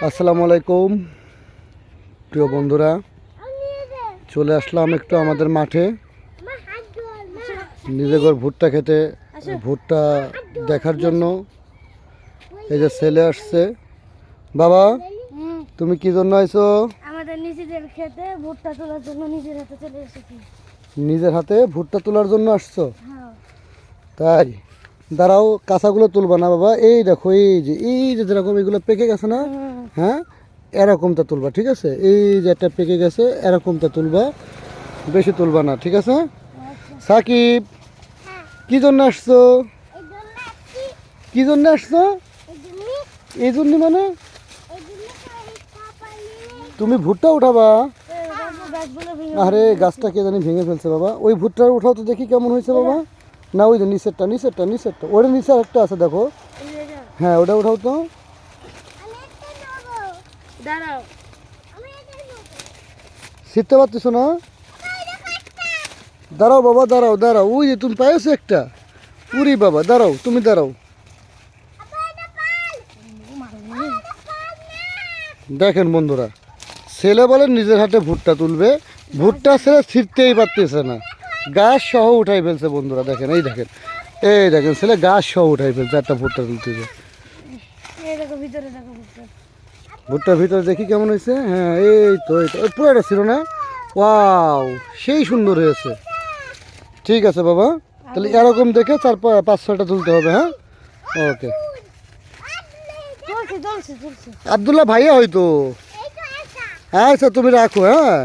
আসসালামু আলাইকুম প্রিয় বন্ধুরা, চলে আসলাম একটু আমাদের মাঠে নিজেদের ভুট্টা খেতে, ভুট্টা দেখার জন্য। এই যে ছেলে আসছে। বাবা, তুমি কি জন্য আইছো? আমাদের নিজেদের খেতে ভুট্টা তোলার জন্য নিজের হাতে চলে এসেছি। নিজের হাতে ভুট্টা তোলার জন্য আসছো? তাই দাঁড়াও, কাঁচাগুলো তুলবা না বাবা। এই দেখো, এই যে যেরকম এগুলো পেকে গেছে না, হ্যাঁ এরকমটা তুলবা, ঠিক আছে? এই যে একটা পেকে গেছে, এরকমটা তুলবা, বেশি তুলবা না, ঠিক আছে? সাকিব, কি জন্য আসছো? কি জন্য আসছো? এই জন্য মানে তুমি ভুট্টা উঠাবা? আরে গাছটা কে জানি ভেঙে ফেলছে বাবা। ওই ভুট্টা উঠাও তো দেখি কেমন হয়েছে বাবা। না, ওই যে নিচেরটা ওটা নিচে একটা আছে দেখো। হ্যাঁ, ওটা উঠাও তো। শিখতে পারতেছো না? দাঁড়াও বাবা, দাঁড়াও। ওই যে তুমি পাইছো একটা। উরি বাবা, দাঁড়াও, তুমি দাঁড়াও। দেখেন বন্ধুরা, ছেলে বলে নিজের হাতে ভুট্টা তুলবে, ভুট্টা ছেলে ছিঁড়তেই পারতেছে না, গাছ সহ উঠাই ফেলছে বন্ধুরা। দেখেন, এই দেখেন ছেলে গাছ সহ উঠাই ফেলছে একটা ভুট্টা তুলতেছে। ভুট্টার ভিতরে দেখি কেমন হয়েছে। হ্যাঁ, এই তো পুরোটা ছিল না। ওয়াও, সেই সুন্দর হয়েছে। ঠিক আছে বাবা, তাহলে এরকম দেখে 4-5-6টা তুলতে হবে। হ্যাঁ, ওকে। আব্দুল্লাহ ভাইয়া হয়তো। আচ্ছা, তুমি রাখো। হ্যাঁ।